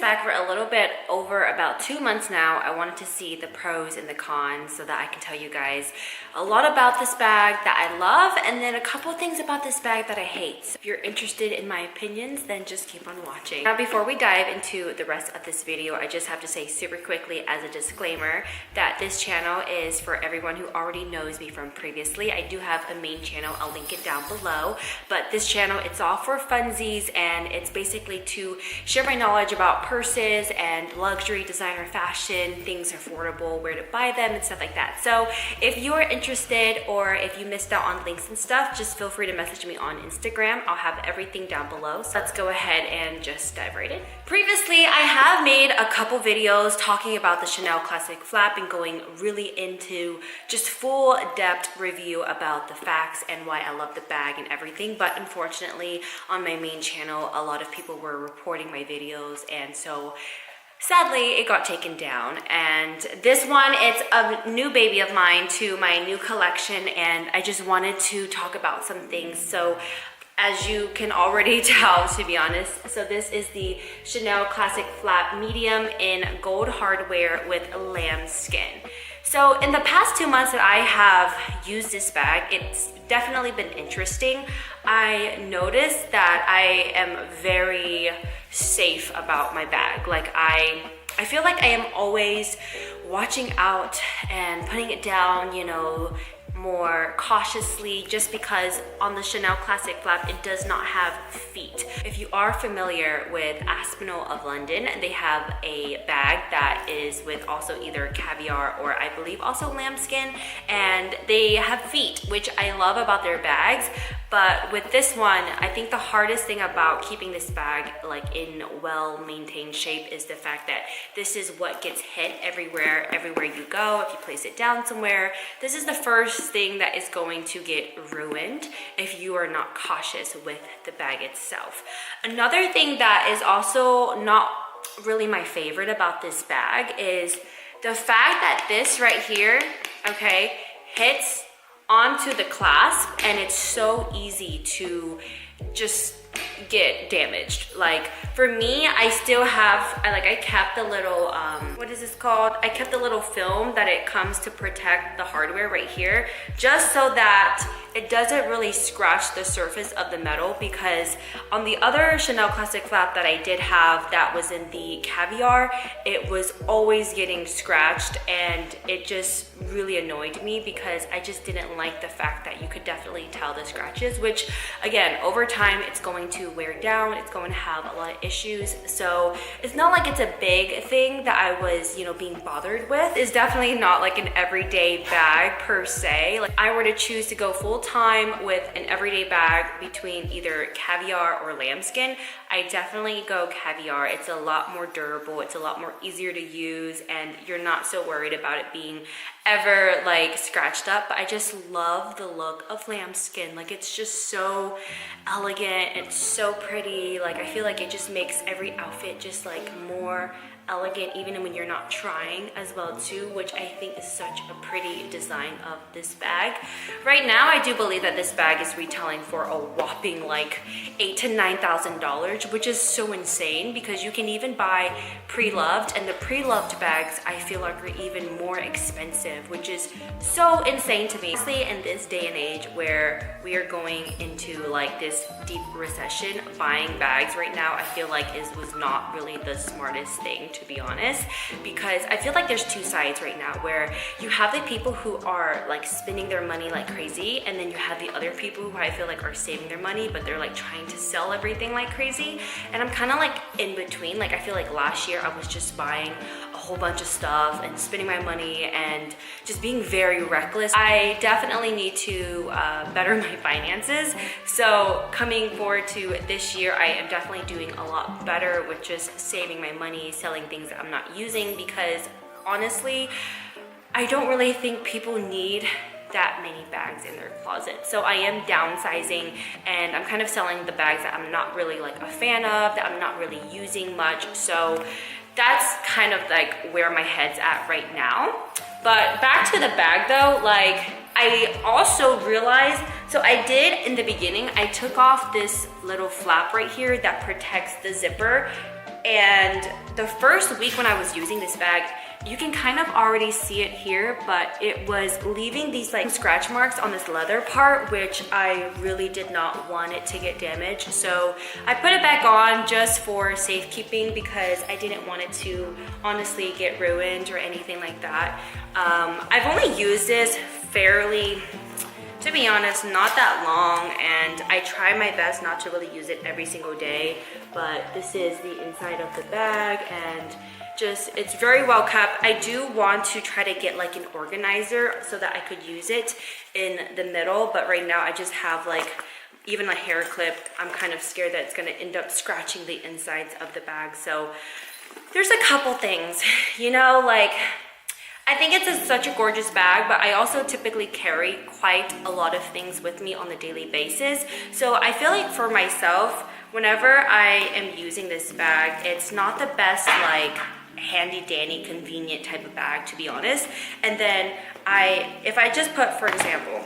bag for a little bit over about 2 months now. I wanted to see the pros and the cons so that I can tell you guys a lot about this bag that I love and then a couple things about this bag that I hate. So if you're interested in my opinions, then just keep on watching. Now before we dive into the rest of this video, I just have to say super quickly as a disclaimer that this channel is for everyone who already knows me from previously. I do have a main channel, I'll link it down below, but this channel, it's all for funsies and it's basically to share my knowledge about purses and luxury designer fashion, things affordable, where to buy them and stuff like that. So if you're interested or if you missed out on links and stuff, just feel free to message me on Instagram. I'll have everything down below. So let's go ahead and just dive right in. Previously, I have made a couple videos talking about the Chanel Classic Flap and going really into just full depth review about the facts and why I love the bag and everything. But unfortunately, on my main channel, a lot of people were reporting my videos, and so sadly it got taken down. And this one, it's a new baby of mine to my new collection, and I just wanted to talk about some things. So as you can already tell, to be honest, so this is the Chanel Classic Flap Medium in gold hardware with lambskin. So in the past 2 months that I have used this bag, it's definitely been interesting. I noticed that I am very safe about my bag. Like I feel like I am always watching out and putting it down, you know, more cautiously, just because on the Chanel Classic Flap it does not have feet. If you are familiar with Aspinall of London, they have a bag that is with also either caviar or I believe also lambskin, and they have feet, which I love about their bags. But with this one, I think the hardest thing about keeping this bag like in well-maintained shape is the fact that this is what gets hit everywhere you go. If you place it down somewhere, this is the first thing that is going to get ruined if you are not cautious with the bag itself. Another thing that is also not really my favorite about this bag is the fact that this right here, okay, hits onto the clasp and it's so easy to just get damaged. Like for me, I still have, I kept the little, what is this called? I kept the little film that it comes to protect the hardware right here, just so that it doesn't really scratch the surface of the metal, because on the other Chanel Classic Flap that I did have that was in the caviar, it was always getting scratched and it just really annoyed me because I just didn't like the fact that you could definitely tell the scratches, which again, over time, it's going to wear down, it's going to have a lot of issues. So it's not like it's a big thing that I was, you know, being bothered with. It's definitely not like an everyday bag per se. Like I were to choose to go full time with an everyday bag between either caviar or lambskin, I definitely go caviar. It's a lot more durable, it's a lot more easier to use, and you're not so worried about it being ever like scratched up. But I just love the look of lambskin. Like it's just so elegant, it's so pretty. Like I feel like it just makes every outfit just like more elegant, even when you're not trying as well too, which I think is such a pretty design of this bag. Right now, I do believe that this bag is retailing for a whopping like $8,000 to $9,000, which is so insane because you can even buy pre-loved, and the pre-loved bags I feel like are even more expensive, which is so insane to me. Honestly, in this day and age where we are going into like this deep recession, buying bags right now I feel like was not really the smartest thing, to be honest, because I feel like there's two sides right now, where you have the people who are like spending their money like crazy, and then you have the other people who I feel like are saving their money, but they're like trying to sell everything like crazy. And I'm kind of like in between. Like I feel like last year I was just buying a whole bunch of stuff and spending my money and just being very reckless. I definitely need to better my finances. So coming forward to this year, I am definitely doing a lot better with just saving my money, selling things that I'm not using, because honestly, I don't really think people need that many bags in their closet. So I am downsizing, and I'm kind of selling the bags that I'm not really like a fan of, that I'm not really using much. So that's kind of like where my head's at right now. But back to the bag though, like I also realized, so I did in the beginning, I took off this little flap right here that protects the zipper, and the first week when I was using this bag, you can kind of already see it here, but it was leaving these like scratch marks on this leather part, which I really did not want it to get damaged. So I put it back on just for safekeeping because I didn't want it to honestly get ruined or anything like that. I've only used this fairly, to be honest, not that long, and I try my best not to really use it every single day, but this is the inside of the bag, and just, it's very well kept. I do want to try to get like an organizer so that I could use it in the middle, but right now I just have like even a hair clip. I'm kind of scared that it's gonna end up scratching the insides of the bag. So there's a couple things, you know, like I think it's such a gorgeous bag, but I also typically carry quite a lot of things with me on the daily basis. So I feel like for myself, whenever I am using this bag, it's not the best like handy dandy convenient type of bag, to be honest. And then if I just put, for example,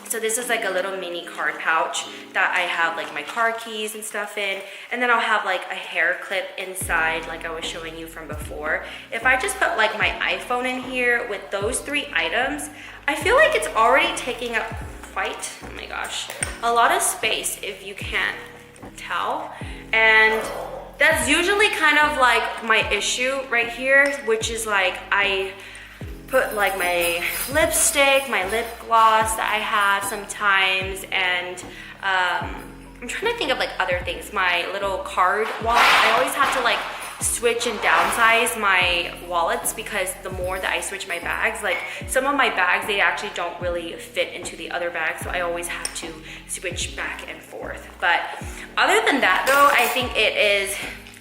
so this is like a little mini card pouch that I have like my car keys and stuff in, and then I'll have like a hair clip inside like I was showing you from before. If I just put like my iPhone in here with those 3 items, I feel like it's already taking up quite, oh my gosh, a lot of space if you can't tell. And that's usually kind of like my issue right here, which is like I put like my lipstick, my lip gloss that I have sometimes, and I'm trying to think of like other things. My little card wallet, I always have to like switch and downsize my wallets because the more that I switch my bags, like some of my bags, they actually don't really fit into the other bags, so I always have to switch back and forth. But other than that though, I think it is,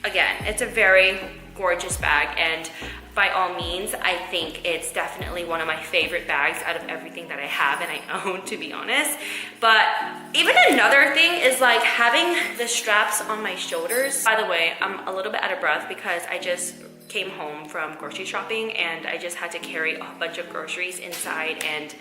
again, it's a very gorgeous bag, and by all means, I think it's definitely one of my favorite bags out of everything that I have and I own, to be honest. But even another thing is like having the straps on my shoulders. By the way, I'm a little bit out of breath because I just came home from grocery shopping and I just had to carry a bunch of groceries inside, and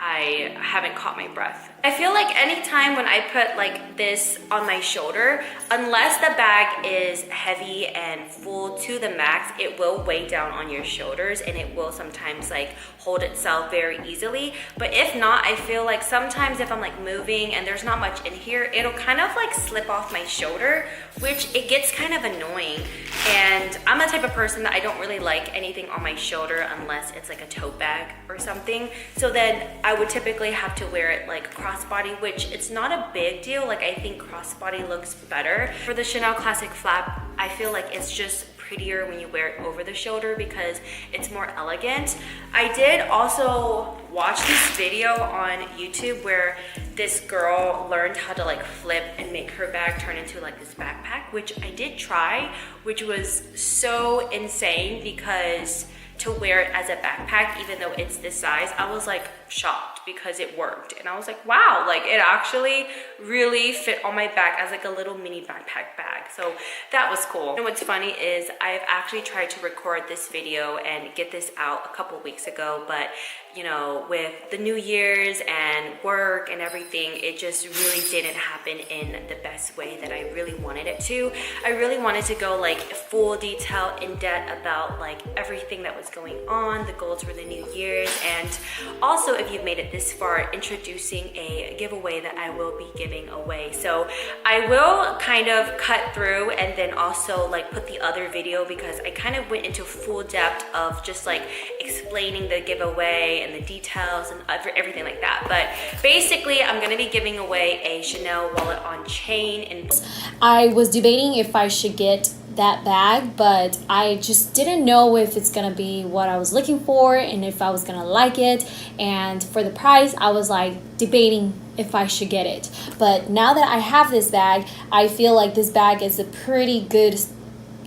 I haven't caught my breath. I feel like anytime when I put like this on my shoulder, unless the bag is heavy and full to the max, it will weigh down on your shoulders and it will sometimes like hold itself very easily. But if not, I feel like sometimes if I'm like moving and there's not much in here, it'll kind of like slip off my shoulder, which it gets kind of annoying. And I'm the type of person that I don't really like anything on my shoulder unless it's like a tote bag or something. So then I would typically have to wear it like crossbody, which it's not a big deal. Like I think crossbody looks better. For the Chanel Classic Flap, I feel like it's just prettier when you wear it over the shoulder because it's more elegant. I did also watch this video on YouTube where this girl learned how to like flip and make her bag turn into like this backpack, which I did try, which was so insane because to wear it as a backpack, even though it's this size, I was like shocked because it worked. And I was like, wow, like it actually really fit on my back as like a little mini backpack bag. So that was cool. And what's funny is I've actually tried to record this video and get this out a couple weeks ago, but you know, with the New Year's and work and everything, it just really didn't happen in the best way that I really wanted it to. I really wanted to go like full detail, in depth about like everything that was going on, the goals for the New Year's, and also if you've made it this far, introducing a giveaway that I will be giving away. So I will kind of cut through and then also like put the other video because I kind of went into full depth of just like explaining the giveaway and the details and everything like that. But basically, I'm gonna be giving away a Chanel wallet on chain. And I was debating if I should get that bag, but I just didn't know if it's gonna be what I was looking for and if I was gonna like it. And for the price, I was like debating if I should get it. But now that I have this bag, I feel like this bag is a pretty good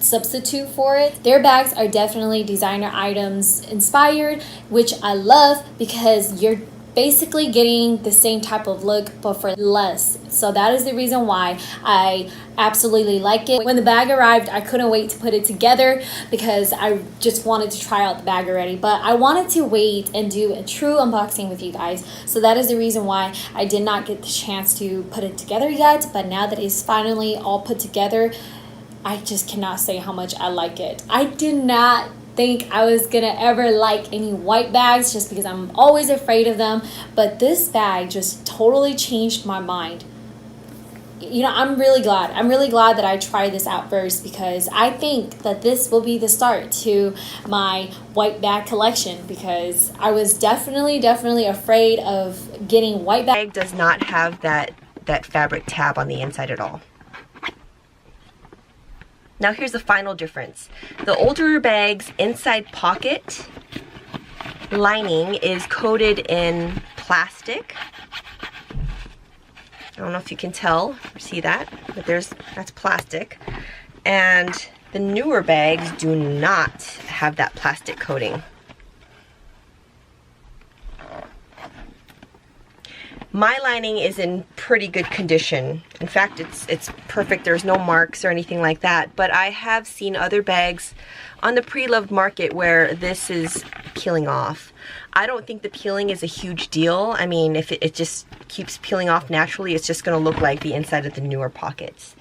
substitute for it. Their bags are definitely designer items inspired, which I love because you're basically getting the same type of look but for less. So that is the reason why I absolutely like it. When the bag arrived, I couldn't wait to put it together because I just wanted to try out the bag already, but I wanted to wait and do a true unboxing with you guys. So that is the reason why I did not get the chance to put it together yet. But now that it's finally all put together, I just cannot say how much I like it. I did not think I was gonna ever like any white bags just because I'm always afraid of them, but this bag just totally changed my mind. You know, I'm really glad that I tried this out first, because I think that this will be the start to my white bag collection, because I was definitely afraid of getting white bag. Bag does not have that fabric tab on the inside at all. Now here's the final difference. The older bag's inside pocket lining is coated in plastic. I don't know if you can tell or see that, but that's plastic. And the newer bags do not have that plastic coating. My lining is in pretty good condition. In fact, it's perfect. There's no marks or anything like that. But I have seen other bags on the pre-loved market where this is peeling off. I don't think the peeling is a huge deal. I mean, if it just keeps peeling off naturally, it's just going to look like the inside of the newer pockets.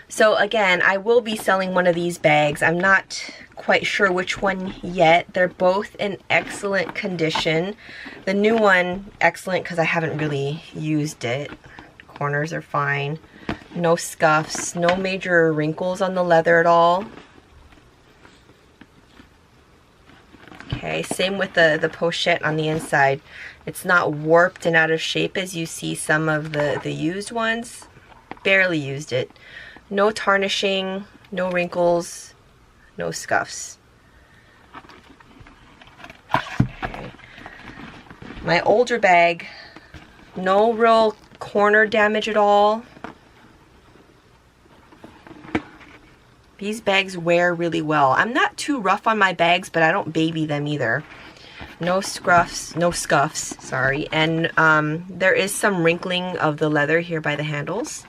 So again, I will be selling one of these bags. I'm not quite sure which one yet. They're both in excellent condition. The new one, excellent because I haven't really used it. Corners are fine. No scuffs, no major wrinkles on the leather at all. Okay, same with the pochette on the inside. It's not warped and out of shape as you see some of the used ones. Barely used it. No tarnishing, no wrinkles, no scuffs. Okay. My older bag, no real corner damage at all. These bags wear really well. I'm not too rough on my bags, but I don't baby them either. No scuffs, sorry. And there is some wrinkling of the leather here by the handles,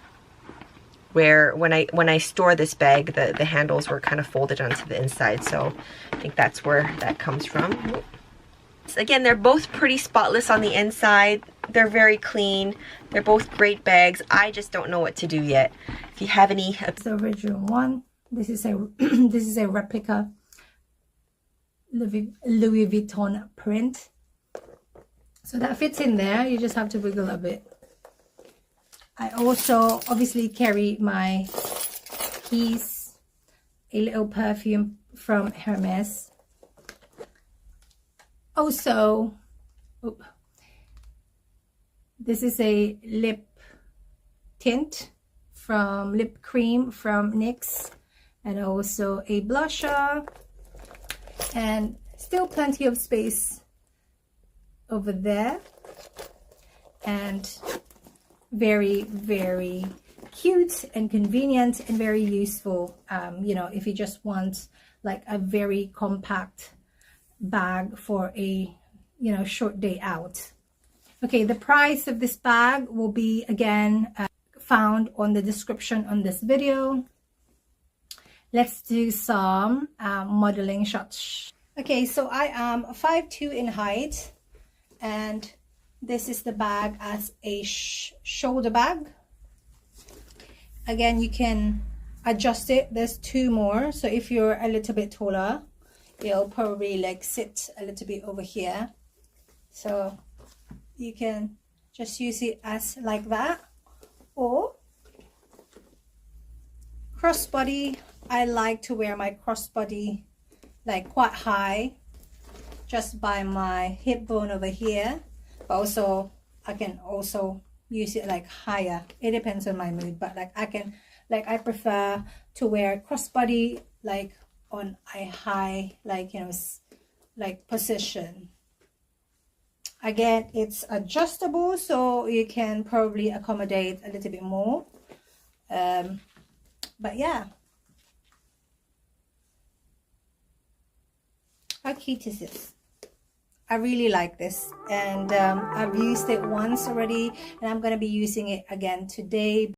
where when I store this bag, the handles were kind of folded onto the inside, so I think that's where that comes from. Again, they're both pretty spotless on the inside. They're very clean. They're both great bags. I just don't know what to do yet. If you have any... The original one. This is a this is a replica Louis Vuitton print. So that fits in there. You just have to wiggle a bit. I also obviously carry my keys, a little perfume from Hermès. Also, this is a lip tint from lip cream from NYX, and also a blusher, and still plenty of space over there, and very cute and convenient and very useful, you know, if you just want like a very compact bag for a, you know, short day out. Okay, the price of this bag will be again found on the description on this video. Let's do some modeling shots. Okay, so I am 5'2" in height, and this is the bag as a shoulder bag. Again, you can adjust it. There's two more, so if you're a little bit taller, it'll probably like sit a little bit over here, so you can just use it as like that, or crossbody. I like to wear my crossbody like quite high, just by my hip bone over here, but also I can also use it like higher. It depends on my mood, but like I prefer to wear crossbody like on a high, like, you know, like position. Again, it's adjustable, so you can probably accommodate a little bit more, but yeah. How cute is this? I really like this, and I've used it once already, and I'm going to be using it again today.